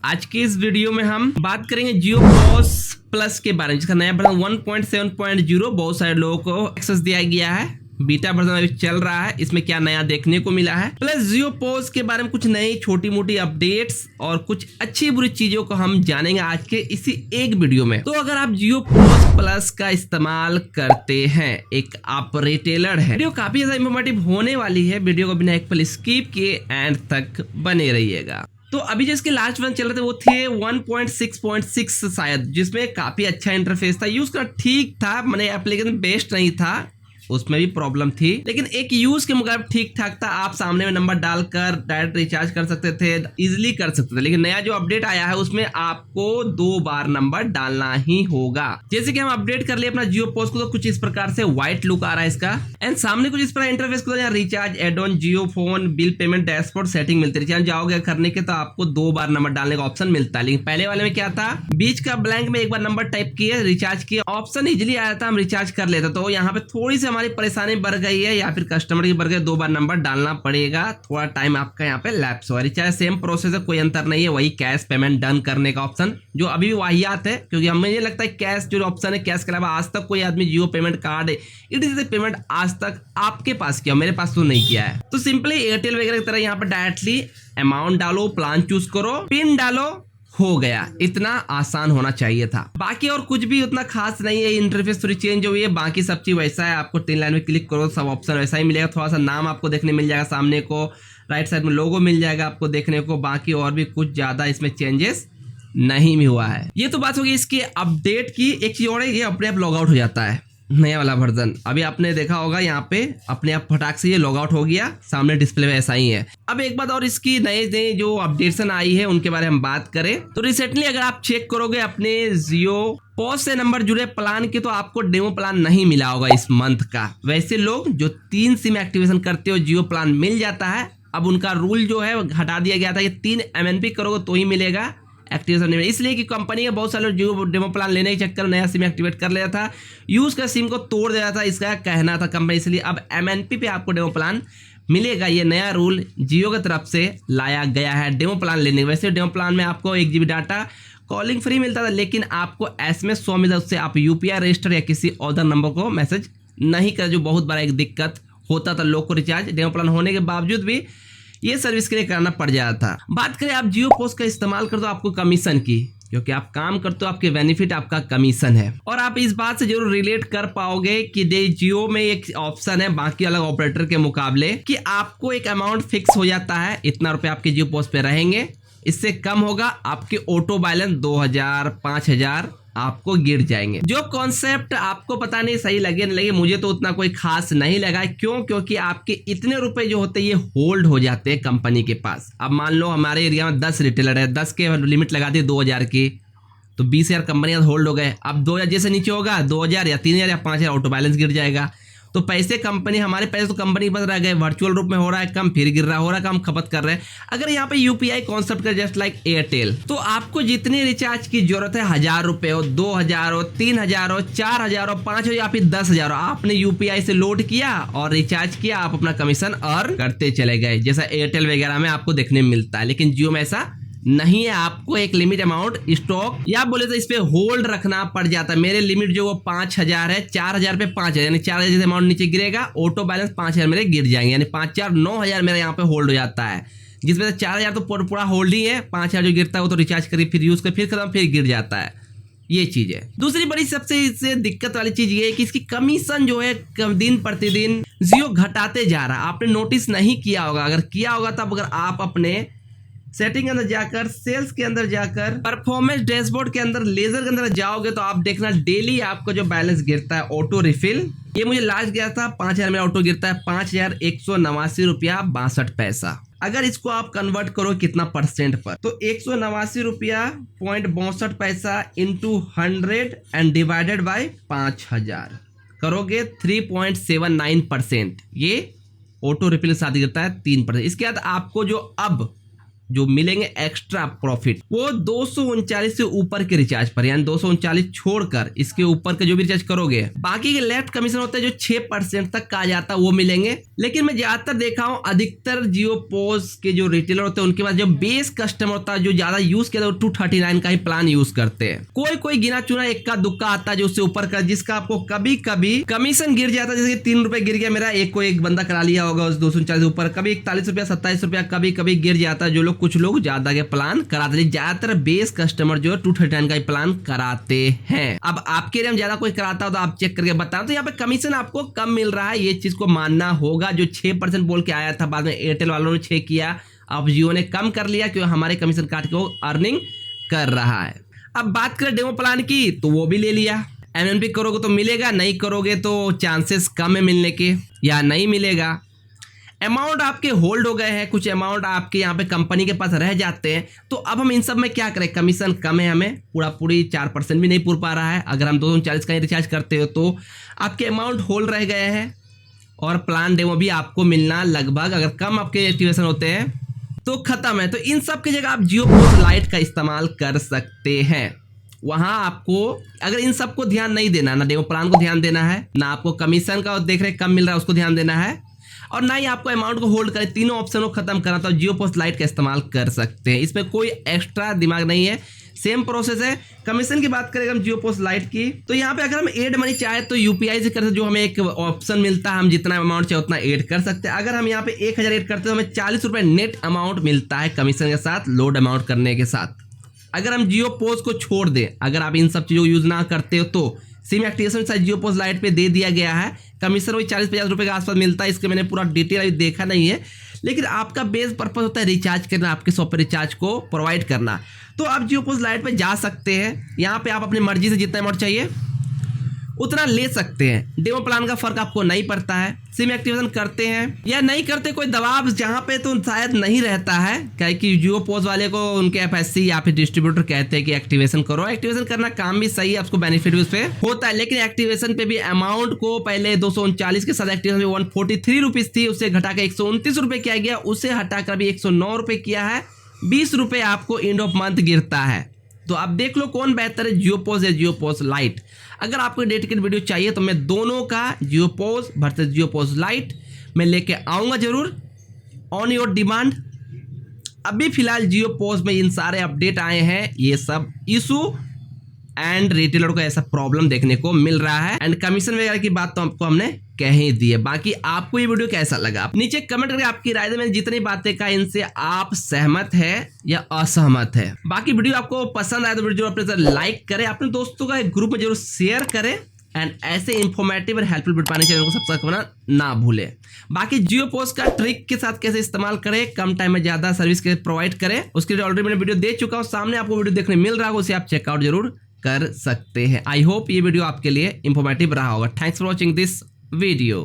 आज के इस वीडियो में हम बात करेंगे जियो पॉस प्लस के बारे में, जिसका नया वर्जन 1.7.0 बहुत सारे लोगों को एक्सेस दिया गया है। बीटा वर्जन अभी चल रहा है, इसमें क्या नया देखने को मिला है, प्लस जियो पॉस के बारे में कुछ नई छोटी मोटी अपडेट्स और कुछ अच्छी बुरी चीजों को हम जानेंगे आज के इसी एक वीडियो में। तो अगर आप जियो पॉस प्लस का इस्तेमाल करते हैं, एक आप रिटेलर है, वीडियो काफी ज्यादा इंफॉर्मेटिव होने वाली है। वीडियो को बिना एक पल स्किप किए एंड तक बने रहिएगा। तो अभी जो इसके लास्ट वन चल रहे थे वो थे 1.6.6 शायद, जिसमें काफी अच्छा इंटरफेस था, यूज करना ठीक था, मैंने एप्लीकेशन बेस्ट नहीं था, उसमें भी प्रॉब्लम थी, लेकिन एक यूज के मुकाबले ठीक ठाक था। आप सामने में नंबर डालकर डायरेक्ट रिचार्ज कर सकते थे, इजीली कर सकते थे। लेकिन नया जो अपडेट आया है उसमें आपको 2 बार नंबर डालना ही होगा। जैसे कि हम अपडेट कर लिए अपना जियो पॉस को, तो कुछ इस प्रकार से व्हाइट लुक आ रहा है इसका, एंड सामने कुछ इस प्रकार इंटरफेस को recharge, add on, Jio phone, bill payment, dashboard, setting मिलती है। रिचार्ज जाओगे करने के तो आपको 2 बार नंबर डालने का ऑप्शन मिलता है, लेकिन पहले वाले में क्या था, बीच का ब्लैंक में एक बार नंबर टाइप किए, रिचार्ज किए, ऑप्शन इजिली आया था, हम रिचार्ज कर लेते। तो यहाँ पे थोड़ी सी हमारी परेशानी बढ़ गई है, या फिर कस्टमर की बढ़ गई, 2 बार नंबर डालना पड़ेगा, थोड़ा टाइम आपका यहाँ पे लैप्स हुआ। रिचार्ज सेम प्रोसेस है, कोई अंतर नहीं है, वही कैश पेमेंट डन करने का ऑप्शन जो अभी भी वाहियात है, क्योंकि हमें ये लगता है कैश जो ऑप्शन है, कैश के अलावा आज तक कोई आदमी जियो पेमेंट कार्ड पेमेंट आज तक आपके पास किया, मेरे पास तो नहीं किया है। तो सिंपली एयरटेल वगैरह की तरह यहाँ पे डायरेक्टली अमाउंट डालो, प्लान चूज करो, पिन डालो, हो गया। इतना आसान होना चाहिए था। बाकी और कुछ भी उतना खास नहीं है, इंटरफेस थोड़ी चेंज हुई है, बाकी सब चीज वैसा है। आपको 3 लाइन में क्लिक करो, सब ऑप्शन वैसा ही मिलेगा, थोड़ा सा नाम आपको देखने मिल जाएगा, सामने को राइट साइड में लोगो मिल जाएगा आपको देखने को, बाकी और भी कुछ ज्यादा इसमें चेंजेस नहीं भी हुआ है। ये तो बात होगी इसके अपडेट की। एक चीज और है, ये अपने आप लॉग आउट हो जाता है नया वाला वर्जन। अभी आपने देखा होगा यहाँ पे अपने आप फटाक से ये लॉग आउट हो गया, सामने डिस्प्ले में ऐसा ही है। अब एक बात और, इसकी नए जो अपडेशन आई है उनके बारे में बात करें तो रिसेंटली अगर आप चेक करोगे अपने जियो पॉस से नंबर जुड़े प्लान के, तो आपको डेमो प्लान नहीं मिला होगा इस मंथ का। वैसे लोग जो 3 सिम एक्टिवेशन करते हो जियो प्लान मिल जाता है। अब उनका रूल जो है हटा दिया गया था कि 3 MNP करोगे तो ही मिलेगा एक्टिवेशन नहीं, इसलिए कि कंपनी के बहुत सारे जियो डेमो प्लान लेने के चक्कर नया सिम एक्टिवेट कर लिया था, यूज का सिम को तोड़ दिया था, इसका कहना था कंपनी। इसलिए अब MNP पे आपको डेमो प्लान मिलेगा। ये नया रूल जियो की तरफ से लाया गया है डेमो प्लान लेने। वैसे डेमो प्लान में आपको 1 GB डाटा कॉलिंग फ्री मिलता था, लेकिन आपको SMS 100 मिलता, उससे आप UPI रजिस्टर या किसी अदर नंबर को मैसेज नहीं कर, जो बहुत बड़ा एक दिक्कत होता था लोग को। रिचार्ज डेमो प्लान होने के बावजूद भी ये सर्विस के लिए करना पड़ जाता था। बात करें आप जियो पॉस का इस्तेमाल करते हो आपको कमीशन की, क्योंकि आप काम करते हो, आपके बेनिफिट आपका कमीशन है। और आप इस बात से जरूर रिलेट कर पाओगे कि जियो में एक ऑप्शन है बाकी अलग ऑपरेटर के मुकाबले, कि आपको एक अमाउंट फिक्स हो जाता है, इतना रुपए आपके जियो पॉस पे रहेंगे, इससे कम होगा आपके ऑटो बैलेंस 2000 5000 आपको गिर जाएंगे। जो कॉन्सेप्ट आपको पता नहीं सही लगे नहीं लगे, मुझे तो उतना कोई खास नहीं लगा। क्यों? क्योंकि आपके इतने रुपए जो होते हैं ये होल्ड हो जाते हैं कंपनी के पास। अब मान लो हमारे एरिया में 10 रिटेलर है, 10 के लिमिट लगा दी 2000 की, तो 20,000 कंपनियां होल्ड हो गए। अब 2000 जैसे नीचे होगा 2000 या 3000 या 5000 ऑटो बैलेंस गिर जाएगा। तो पैसे कंपनी, हमारे पैसे तो कंपनी बस रह गए, वर्चुअल रूप में हो रहा है कम, फिर गिर रहा, हो रहा कम, खपत कर रहे हैं। अगर यहाँ पे UPI कॉन्सेप्ट का जस्ट लाइक एयरटेल, तो आपको जितनी रिचार्ज की जरूरत है, 1000 रुपए हो, 2000 हो, 3000 हो, 4000 हो, 5000 हो या फिर 10,000 हो, आपने UPI से लोड किया और रिचार्ज किया, आप अपना कमीशन अर्न करते चले गए, जैसा एयरटेल वगैरह में आपको देखने में मिलता है। लेकिन जियो में ऐसा नहीं है, आपको एक लिमिट अमाउंट स्टॉक या बोले तो इस पे होल्ड रखना पड़ जाता है। मेरे लिमिट जो वो 5000 है, 4000 पे 5000, यानी 4000 जैसे अमाउंट नीचे गिरेगा, ऑटो बैलेंस 5000 मेरे गिर जाएंगे, यानी 5000 9000 मेरा यहाँ पे होल्ड हो जाता है, जिसमें से 4000 तो पूरा होल्ड ही है, 5000 जो गिरता है वो तो रिचार्ज करी, फिर यूज कर, फिर खत्म, फिर गिर जाता है। ये चीज है। दूसरी बड़ी सबसे इससे दिक्कत वाली चीज ये है कि इसकी कमीशन जो है दिन प्रतिदिन जियो घटाते जा रहा है। आपने नोटिस नहीं किया होगा, अगर किया होगा तब अगर आप अपने सेटिंग के अंदर जाकर, सेल्स के अंदर जाकर, परफॉर्मेंस डैशबोर्ड के अंदर, लेजर के अंदर जाओगे तो आप देखना डेली आपको जो बैलेंस गिरता है ऑटो रिफिल, ये मुझे लास्ट गया था 5000 में ऑटो गिरता है 5189 रुपया 62 पैसा। अगर इसको आप कन्वर्ट करो कितना परसेंट पर, तो 189 रुपया 62 पैसा इंटू 100 एंड डिवाइडेड बाई 5000 करोगे 3.79%। ये ऑटो रिफिल के साथ गिरता है 3%। इसके बाद आपको जो अब जो मिलेंगे एक्स्ट्रा प्रॉफिट वो 239 से ऊपर के रिचार्ज पर, यानी 239 छोड़कर इसके ऊपर के जो भी रिचार्ज करोगे, बाकी के लेफ्ट कमीशन होता है जो 6% तक का आ जाता है वो मिलेंगे। लेकिन मैं ज्यादातर देखा हूँ अधिकतर जियो पोस के जो रिटेलर होते हैं उनके पास जो बेस कस्टमर होता है जो ज्यादा यूज किया वो 239 का ही प्लान यूज करते हैं। कोई कोई गिना चुना इक्का दुक्का आता है जो उससे ऊपर का, जिसका आपको कभी कभी कमीशन गिर जाता है, जैसे 3 रुपए गिर गया मेरा, एक बंदा करा लिया होगा उस 239 ऊपर, कभी 41 रुपया 27 रुपया कभी कभी गिर जाता है। जो लोग कुछ लोग ज्यादा के प्लान कराते हैं, ज्यादातर बेस कस्टमर जो है 239 का ही प्लान कराते हैं। अब आपके एरिया में ज्यादा कोई कराता हो तो आप चेक करके बताओ। तो यहाँ पे कमीशन आपको कम मिल रहा है, ये चीज को मानना होगा। जो 6% बोल के आया था, बाद में एयरटेल वालों ने 6 किया, अब जियो ने कम कर लिया क्योंकि हमारे कमीशन काट के वो अर्निंग कर रहा है। अब बात करें डेमो प्लान की तो वो भी ले लिया। एमएनपी करोगे तो मिलेगा, नहीं करोगे तो चांसेस कम है मिलने के या नहीं मिलेगा। अमाउंट आपके होल्ड हो गए हैं, कुछ अमाउंट आपके यहाँ पे कंपनी के पास रह जाते हैं। तो अब हम इन सब में क्या करें, कमीशन कम है, हमें पूरी 4% भी नहीं पूर पा रहा है। अगर हम 239 का ही रिचार्ज करते हो तो आपके अमाउंट होल्ड रह गए हैं और प्लान डेमो भी आपको मिलना लगभग, अगर कम आपके एक्टिवेशन होते हैं तो खत्म है। तो इन सब की जगह आप जियो पोस्ट लाइट का इस्तेमाल कर सकते हैं। वहां आपको अगर इन सबको ध्यान नहीं देना, ना डेमो प्लान को ध्यान देना है, ना आपको कमीशन का देख रहे कम मिल रहा है उसको ध्यान देना है, और ना ही आपको अमाउंट को होल्ड करें, तीनों ऑप्शन को खत्म करना, तो जियो पोस्ट लाइट का इस्तेमाल कर सकते हैं। इसमें कोई एक्स्ट्रा दिमाग नहीं है, सेम प्रोसेस है। कमीशन की बात करें हम जियो पोस्ट लाइट की, तो यहाँ पे अगर हम एड मनी चाहे तो यूपीआई से कर सकते, जो हमें एक ऑप्शन मिलता है, हम जितना अमाउंट चाहे उतना ऐड कर सकते हैं। अगर हम यहाँ पे 1000 ऐड करते हैं तो हमें 40 रुपए नेट अमाउंट मिलता है कमीशन के साथ, लोड अमाउंट करने के साथ। अगर हम जियो पोस्ट को छोड़ दें, अगर आप इन सब चीजों को यूज ना करते हो तो सिम एक्टिवेशन साइज जियो पोस्ट लाइट पे दे दिया गया है, कमीशन वही 40-50 रुपए के आसपास मिलता है। इसके मैंने पूरा डिटेल अभी देखा नहीं है, लेकिन आपका बेस पर्पस होता है रिचार्ज करना, आपके शॉप पे रिचार्ज को प्रोवाइड करना। तो आप जियो पोस्ट लाइट पे जा सकते हैं, यहाँ पे आप अपनी मर्जी से जितना अमाउंट चाहिए उतना ले सकते हैं। डेमो प्लान का फर्क आपको नहीं पड़ता है। सिम एक्टिवेशन करते हैं या नहीं करते कोई दबाव जहां पे तो शायद नहीं रहता है, क्या कि जियो पोस्ट वाले को उनके एफएससी या फिर डिस्ट्रीब्यूटर कहते हैं कि एक्टिवेशन करो। एक्टिवेशन करना काम भी सही है, आपको बेनिफिट भी उस पर होता है, लेकिन एक्टिवेशन पे भी अमाउंट को पहले 239 के साथ एक्टिवेशन 143 रुपीज थी, उससे घटा के 129 रुपए किया गया, उसे हटाकर भी 109 रुपए किया है। 20 रुपए आपको एंड ऑफ मंथ गिरता है। तो आप देख लो कौन बेहतर है, जियो पोस्ट या जियो पोस्ट लाइट। अगर आपको डेडिकेटेड वीडियो चाहिए तो मैं दोनों का जियो पोस्ट वर्सेस जियो पोस्ट लाइट मैं लेके आऊँगा जरूर, ऑन योर डिमांड। अभी फिलहाल जियो पोस्ट में इन सारे अपडेट आए हैं, ये सब इशू एंड रिटेलर को ऐसा प्रॉब्लम देखने को मिल रहा है, एंड कमीशन वगैरह की बात तो आपको हमने कह ही दी है। बाकी आपको ये वीडियो कैसा लगा नीचे कमेंट करके आपकी राय दें। मैंने जितनी बातें कहा इनसे आप सहमत है या असहमत है। बाकी वीडियो आपको पसंद आए तो वीडियो अपने साथ लाइक करें, अपने दोस्तों का एक ग्रुप में जरूर शेयर करें, एंड ऐसे इंफॉर्मेटिव और हेल्पफुल वीडियो पाने चैनल को सब्सक्राइब करना ना भूलें। बाकी जियो पोस्ट का ट्रिक के साथ कैसे इस्तेमाल करें, कम टाइम में ज्यादा सर्विस कैसे प्रोवाइड करें, उसके लिए ऑलरेडी मैंने वीडियो दे चुका हूं, सामने आपको वीडियो देखने मिल रहा होगा, उसे आप चेकआउट जरूर कर सकते हैं। आई होप ये वीडियो आपके लिए इंफॉर्मेटिव रहा होगा। Thanks for watching this video.